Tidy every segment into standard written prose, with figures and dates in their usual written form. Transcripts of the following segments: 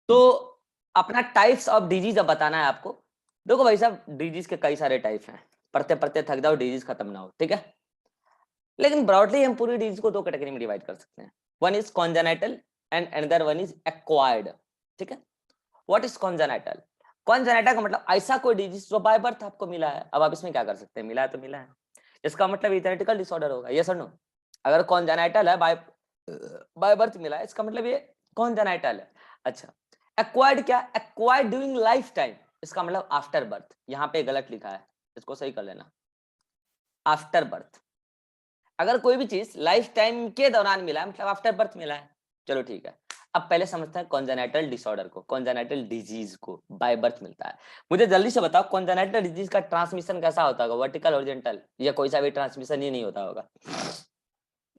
तो अपना types of disease अब बताना है आपको। देखो भाई साहब, डिजीज के कई सारे टाइप हैं, पढ़ते पढ़ते थक जाओ, डिजीज खत्म ना हो, ठीक है। लेकिन ब्रॉडली हम पूरी डिजीज को दो कैटेगरी में डिवाइड कर सकते हैं। One is congenital and another one is acquired, ठीक है। What is congenital? कॉन्जेनाइटल का मतलब ऐसा कोई डिजीज जो बाय बर्थ आपको मिला है। अब आप इसमें क्या कर सकते हैं, मिला है तो मिला है, इसका मतलब जेनेटिकल डिसऑर्डर होगा, यस और नो। अगर कॉन्जेनाइटल है, बाय बर्थ मिला है, इसका मतलब ये कॉन्जेनाइटल है। अच्छा, एक्वायर्ड क्या? एक्वायर्ड ड्यूरिंग लाइफ टाइम, इसका मतलब आफ्टर बर्थ। यहाँ पे गलत लिखा है, इसको सही कर लेना, आफ्टर बर्थ। अगर कोई भी चीज लाइफ टाइम के दौरान मिला है मतलब आफ्टर बर्थ मिला है। चलो ठीक है, अब पहले समझते हैं कॉन्जेनाइटल डिसऑर्डर को, कॉन्जेनाइटल डिजीज को बाय बर्थ मिलता है। मुझे जल्दी से बताओ, कॉन्जेनाइटल डिजीज का ट्रांसमिशन कैसा होता होगा? वर्टिकल, हॉरिजॉन्टल, या कोई सा भी ट्रांसमिशन ही नहीं होता होगा?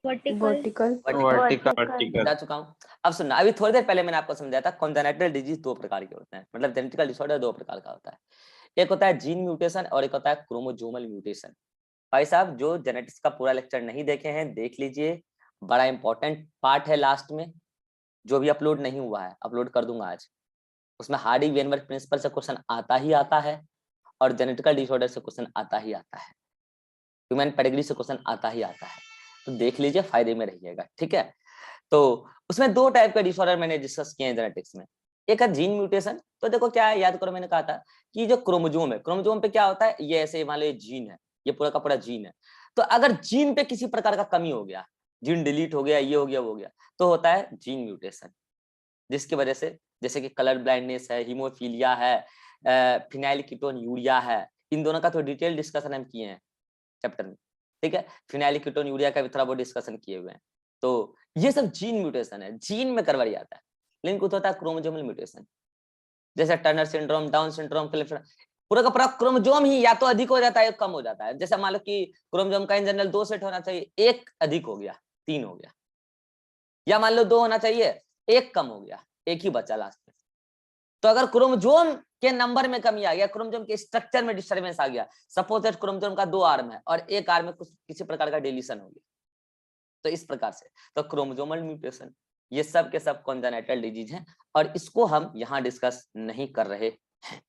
वर्टिकल। बता चुका हूँ। अब सुनना, अभी थोड़ी देर पहले मैंने आपको समझाया था कॉन्जेनाइटल डिजीज दो प्रकार के होते हैं, मतलब जेनेटिकल डिसऑर्डर दो प्रकार का होता है। एक होता है जीन म्यूटेशन और एक होता है क्रोमोसोमल म्यूटेशन। भाई साहब, जो जेनेटिक्स का पूरा लेक्चर नहीं देखे हैं देख लीजिए, बड़ा इंपॉर्टेंट पार्ट है लास्ट में, जो भी अपलोड नहीं हुआ है अपलोड कर दूंगा आज। उसमें हार्डी वेनबर्ग प्रिंसिपल से क्वेश्चन आता ही आता है, और जेनेटिकल डिसऑर्डर से क्वेश्चन आता ही आता है, ह्यूमन पेडिग्री से क्वेश्चन आता ही आता है। तो देख लीजिए, फायदे में रहिएगा, ठीक है। तो उसमें दो टाइप का डिसऑर्डर मैंने डिस्कस किए हैं जेनेटिक्स में। एक है जीन म्यूटेशन। तो देखो क्या है, याद करो, मैंने कहा था कि जो क्रोमोसोम है, क्रोमोसोम पे क्या होता है, ये ऐसे मान लो जीन है, ये पूरा का पूरा जीन है। तो अगर जीन पे किसी प्रकार का कमी हो गया, जीन डिलीट हो गया, ये हो गया वो हो गया, तो होता है जीन म्यूटेशन, जिसकी वजह से जैसे कि कलर ब्लाइंडनेस है, हीमोफीलिया है, फिनाइल कीटोन यूरिया है। इन दोनों का तो डिटेल डिस्कशन हम किए हैं चैप्टर में, ठीक है। फिनाइल कीटोन यूरिया का भी थोड़ा बहुत डिस्कशन किए हुए हैं। तो ये सब जीन म्यूटेशन है, जीन में गड़बड़ी आता है। लेकिन कुछ होता है क्रोमोसोमल म्यूटेशन, जैसे टर्नर सिंड्रोम, डाउन सिंड्रोम, पूरा का पूरा क्रोमोसोम ही या तो अधिक हो जाता है या कम हो जाता है। जैसे मान लो कि क्रोमोसोम का इन जनरल 2 सेट होना चाहिए, एक अधिक हो गया, 3 हो गया, या मान लो 2 होना चाहिए, एक कम हो गया, एक ही बचा लास्ट में। तो अगर क्रोमोसोम के नंबर में कमी आ गया, क्रोमोसोम के स्ट्रक्चर में डिस्टर्बेंस आ गया, सपोज दैट क्रोमोसोम का 2 आर्म है और एक आर्म में कुछ किसी प्रकार का डिलीशन हो गया, तो इस प्रकार से तो क्रोमोसोमल म्यूटेशन, ये सब के सब कॉन्जेनिटल डिजीज हैं, और इसको हम यहाँ डिस्कस नहीं कर रहे हैं।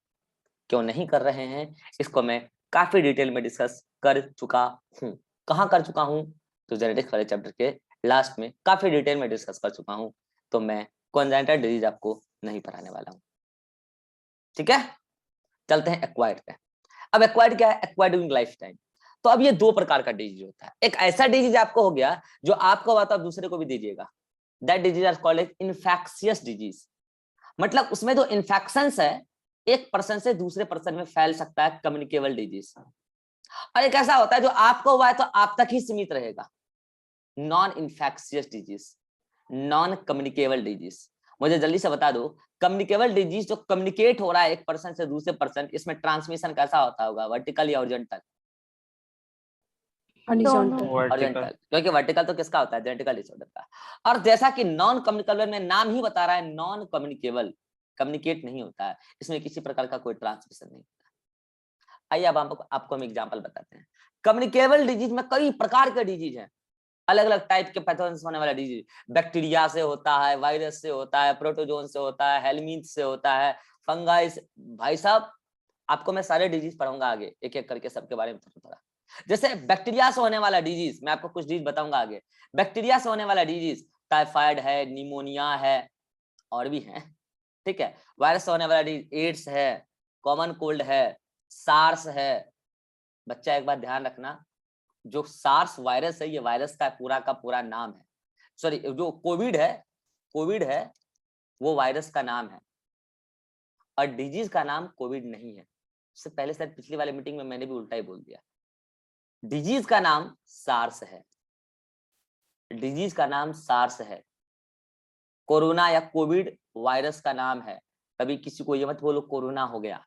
क्यों नहीं कर रहे हैं? इसको मैं काफी डिटेल में डिस्कस कर चुका हूँ। कहाँ कर चुका हूँ? तो जेनेटिक्स वाले चैप्टर के लास्ट में काफी डिटेल में डिस्कस कर चुका हूँ। तो मैं कॉन्जेनिटल डिजीज आपको नहीं पढ़ाने वाला हूँ, ठीक है। चलते हैं एक्वायर्ड पे। अब एक्वायर्ड क्या है? Acquired during life time. तो अब ये दो प्रकार का डिजीज होता है। एक ऐसा डिजीज आपको हो गया जो आपको हुआ तो आप दूसरे को भी दीजिएगा, that disease are called as infectious disease. मतलब उसमें जो इन्फेक्शंस है, एक पर्सन से दूसरे पर्सन में फैल सकता है, कम्युनिकेबल डिजीज। और एक ऐसा होता है जो आपको हुआ है तो आप तक ही सीमित रहेगा, non infectious disease, non communicable disease. मुझे जल्दी से बता दो, कम्युनिकेबल डिजीज जो कम्युनिकेट हो रहा है एक पर्सन से दूसरे पर्सन, इसमें ट्रांसमिशन कैसा होता होगा, वर्टिकल या हॉरिजॉन्टल? हॉरिजॉन्टल, क्योंकि वर्टिकल तो किसका होता है, जेनेटिकल डिसऑर्डर का। और जैसा कि नॉन कम्युनिकेबल में नाम ही बता रहा है, नॉन कम्युनिकेबल, कम्युनिकेट नहीं होता है, इसमें किसी प्रकार का कोई ट्रांसमिशन नहीं। आइए अब आपको हम एग्जांपल बताते हैं। कम्युनिकेबल डिजीज में कई प्रकार के डिजीज हैं, अलग अलग टाइप के पैथोजेंस होने वाला डिजीज। बैक्टीरिया से होता है, वायरस से होता है, प्रोटोजोन से होता है, हेलमिंथ से होता है, फंगाई से। भाई साहब, आपको मैं सारे डिजीज पढ़ाऊंगा आगे, एक एक करके सबके बारे में थोड़ा। जैसे बैक्टीरिया से होने वाला डिजीज, मैं आपको कुछ डिजीज बताऊंगा आगे। बैक्टीरिया से होने वाला डिजीज टाइफाइड है, निमोनिया है, और भी है, ठीक है। वायरस से होने वाला डिजीज एड्स है, कॉमन कोल्ड है, सार्स है। बच्चा एक बात ध्यान रखना, जो सार्स वायरस है, ये वायरस का पूरा नाम है। सॉरी, जो कोविड है वो वायरस का नाम है, और डिजीज का नाम कोविड नहीं है। इससे पहले शायद पिछली वाली मीटिंग में मैंने भी उल्टा ही बोल दिया। डिजीज का नाम सार्स है, डिजीज का नाम सार्स है। कोरोना या कोविड वायरस का नाम है। कभी किसी को ये मत बोलो कोरोना हो गया,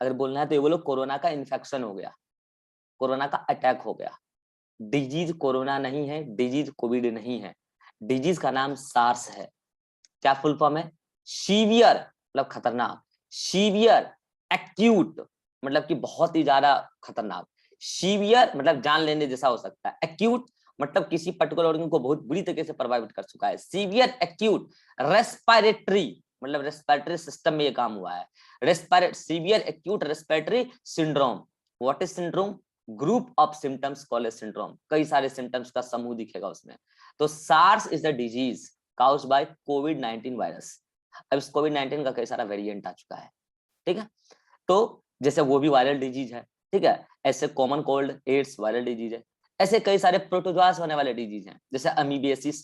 अगर बोलना है तो ये बोलो कोरोना का इन्फेक्शन हो गया, कोरोना का अटैक हो गया। डिजीज कोरोना नहीं है, डिजीज कोविड नहीं है, डिजीज का नाम सार्स है। क्या फुल फॉर्म है? सीवियर मतलब खतरनाक, सीवियर एक्यूट मतलब कि बहुत ही ज्यादा खतरनाक, सीवियर मतलब जान लेने जैसा हो सकता है, एक्यूट मतलब किसी पर्टिकुलर ऑर्गन को बहुत बुरी तरीके से प्रभावित कर चुका है। सीवियर एक्यूट रेस्पिरेटरी मतलब रेस्पिरेटरी सिस्टम में ये काम हुआ है। Severe acute respiratory syndrome, what is syndrome? Group of symptoms called syndrome, कई सारे सिम्टम्स का समूह दिखेगा उसमें। तो SARS is the disease caused by कोविड-19 वायरस। अब इस कोविड-19 का कई सारा वेरिएंट आ चुका है, ठीक है। तो जैसे वो भी वायरल डिजीज है, ठीक है, ऐसे common cold AIDS viral disease है, ऐसे कई सारे प्रोटोजोआ से होने वाले डिजीज हैं, जैसे अमीबियासिस,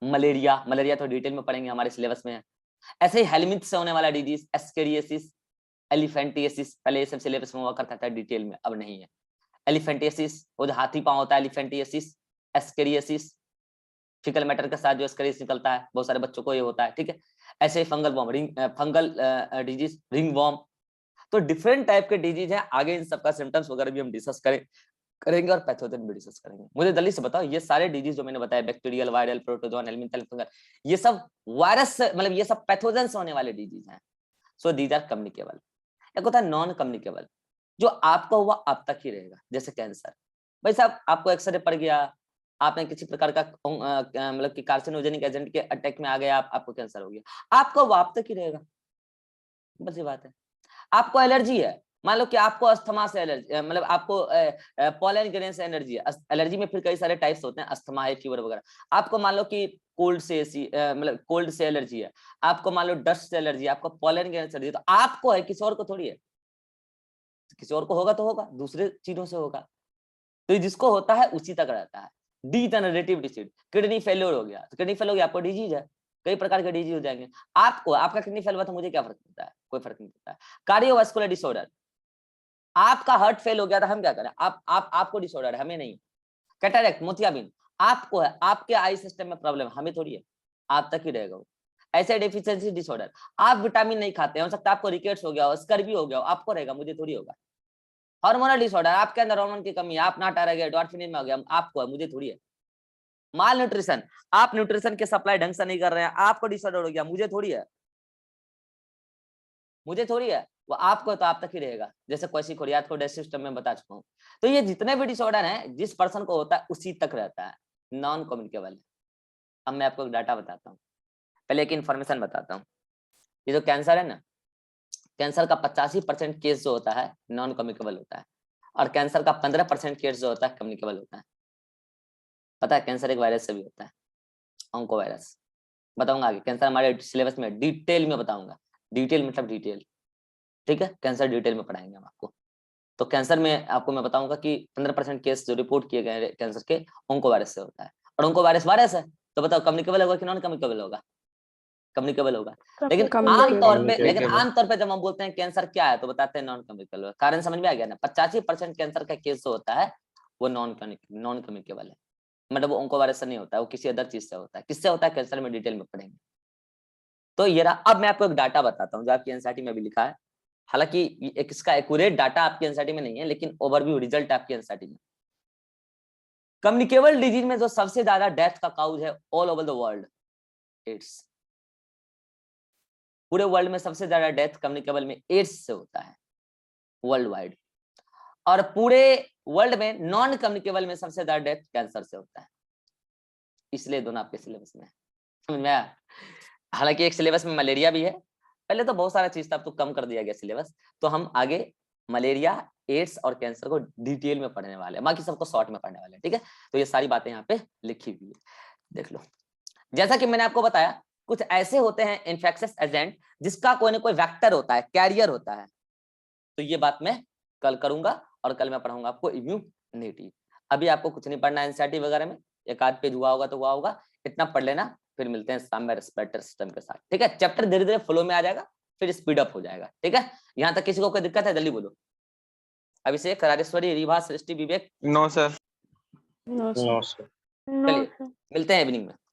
मलेरिया, मलेरिया तो डिटेल में पढ़ेंगे, हमारे सिलेबस में है। ऐसे ही हेलमिंथ से होने वाला डिजीज एस्केरियासिस, एलिफेंटियासिस, पहले ये सब सिलेबस में हुआ करता था डिटेल में, अब नहीं है। एलिफेंटियासिस वो जो हाथी पांव होता है, एलिफेंटियासिस, एस्केरियासिस फीकल मैटर के साथ जो एस्केरियासिस निकलता है, बहुत सारे बच्चों को ये होता है, ठीक है। ऐसे ही fungal worm, fungal disease, ring worm. तो डिफरेंट टाइप के डिजीज है, आगे इन सबका सिम्टम्स वगैरह भी हम डिस्कस करेंगे और पैथोजन भी डिस्कस करेंगे। मुझे जल्दी से बताओ, ये सारे डिजीज जो मैंने बताया, बैक्टीरियल, वायरल, प्रोटोजोन, हेलमिंथल, फंगल, ये सब वायरस मतलब ये सब पैथोजन से होने वाले डिजीज हैं। So these are communicable. एक होता है नॉन कम्युनिकेबल, जो आपको हुआ आप तक ही रहेगा, जैसे कैंसर। भाई साहब आपको एक्सरे पड़ गया, आपने किसी प्रकार का मतलब कि कार्सिनोजेनिक एजेंट के अटैक में आ गया, आपको कैंसर हो गया, आपको वो आप तक ही रहेगा, बस ये बात है। आपको एलर्जी है, मान लो कि आपको अस्थमा से एलर्जी, मतलब आपको पॉलन ग्रेन से एलर्जी है। एलर्जी में फिर कई सारे टाइप्स होते हैं, अस्थमा है, फीवर वगैरह। आपको मान लो कि कोल्ड से मतलब कोल्ड से एलर्जी है, आपको मान लो डस्ट से एलर्जी है, आपको पॉलन ग्रेन से एलर्जी है, तो आपको है, किसी और को थोड़ी है। किसी और को होगा तो होगा, दूसरे चीजों से होगा। तो जिसको होता है उसी तक रहता है। डीजेनरेटिव डिसीज, किडनी फेल्योर हो गया, तो किडनी फेल हो गया, आपको डिजीज है, कई प्रकार के डिजीज हो जाएंगे। आपको आपका किडनी फेल हुआ तो मुझे क्या फर्क पड़ता है? कोई फर्क नहीं पड़ता है। कार्डियोवास्कुलर डिसऑर्डर, आपका हार्ट फेल हो गया था, हम क्या करें? आपको डिसऑर्डर है, हमें नहीं। कैटरेक्ट, मोतियाबिंद, आपको है, आपके आई सिस्टम में प्रॉब्लम, हमें थोड़ी है, आप तक ही रहेगा वो। ऐसे डेफिशिएंसी डिसऑर्डर, आप विटामिन नहीं खाते, हो सकता है आपको रिकेट्स हो गया हो, स्कर्वी हो गया हो, आपको रहेगा, मुझे थोड़ी होगा। हार्मोनल डिसऑर्डर, आपके अंदर हार्मोन की कमी है, आप नाटा रह गए, डॉर्फिनिन में हो गया, आपको है, मुझे थोड़ी है। माल न्यूट्रिशन, आप न्यूट्रिशन के सप्लाई ढंग से नहीं कर रहे हैं, आपको डिसऑर्डर हो गया, मुझे थोड़ी है, मुझे थोड़ी है। वो आपको तो आप तक ही रहेगा, जैसे क्वेश्चन खोरियात को डाइजेस्टिव सिस्टम में बता चुका हूँ। तो ये जितने भी डिसऑर्डर हैं, जिस पर्सन को होता है उसी तक रहता है, नॉन कम्युनिकेबल। अब मैं आपको एक डाटा बताता हूँ, पहले एक इन्फॉर्मेशन बताता हूँ। ये जो कैंसर है ना, कैंसर का 85% केस जो होता है नॉन कम्युनिकेबल होता है, और कैंसर का 15% केस जो होता है कम्युनिकेबल होता है। पता है कैंसर एक वायरस से भी होता है, ऑन्को वायरस। बताऊंगा आगे, कैंसर हमारे सिलेबस में डिटेल में बताऊंगा, डिटेल मतलब डिटेल, ठीक है, कैंसर डिटेल में पढ़ाएंगे हम आपको। तो कैंसर में आपको मैं बताऊंगा कि 15% केस जो रिपोर्ट किए गए कैंसर के ऑन्को वायरस से होता है। और ऑन्को वायरस है, तो बताओ कम्युनिकेबल होगा कि नॉन कम्युनिकेबल होगा? कम्युनिकेबल होगा। लेकिन आमतौर पे जब हम बोलते हैं कैंसर क्या है, तो बताते हैं नॉन कम्युनिकेबल। कारण समझ में आ गया ना? 85% कैंसर का केस जो होता है वो नॉन कम्युनिकेबल है, मतलब वो ऑन्को वायरस से नहीं होता है, वो किसी अदर चीज से होता है। किससे होता है कैंसर में डिटेल में पढ़ेंगे। तो ये रहा। अब मैं आपको एक डाटा बताता हूँ जो आपकी एनसीईआरटी में भी लिखा है, हालांकि इसका एक्यूरेट डाटा आपकी एनसीईआरटी में नहीं है, लेकिन ओवरव्यू रिजल्ट आपकी एनसीईआरटी में। कम्युनिकेबल डिजीज में जो सबसे ज्यादा डेथ का काउज है all over the world, AIDS. पूरे वर्ल्ड में सबसे ज्यादा डेथ कम्युनिकेबल में एड्स से होता है, वर्ल्ड वाइड। और पूरे वर्ल्ड में नॉन कम्युनिकेबल में सबसे ज्यादा डेथ कैंसर से होता है। इसलिए दोनों आपके सिलेबस में है, समझ में आया? हालांकि एक सिलेबस में मलेरिया भी है, पहले तो बहुत सारा चीज था, अब तो कम कर दिया गया सिलेबस। तो हम आगे मलेरिया, एड्स और कैंसर को डिटेल में पढ़ने वाले हैं, बाकी सबको शॉर्ट में पढ़ने वाले हैं, ठीक है। तो ये सारी बातें यहाँ पे लिखी हुई है, देख लो। जैसा कि मैंने आपको बताया, कुछ ऐसे होते हैं इन्फेक्शियस एजेंट जिसका कोई ना कोई वेक्टर होता है, कैरियर होता है। तो ये बात मैं कल करूंगा, और कल मैं पढ़ाऊंगा आपको इम्यूनिटी। अभी आपको कुछ नहीं पढ़ना है एनसीईआरटी वगैरह में, एक आध पेज हुआ होगा तो हुआ होगा, इतना पढ़ लेना। फिर मिलते हैं शाम में रेस्पिरेटरी सिस्टम के साथ, ठीक है। चैप्टर धीरे धीरे फ्लो में आ जाएगा, फिर स्पीड अप हो जाएगा, ठीक है। यहाँ तक किसी को कोई दिक्कत है, जल्दी बोलो। Abhishek, Rajeshwari, Riva, Srishti, Vivek? No sir. No sir. चलिए मिलते हैं इवनिंग में।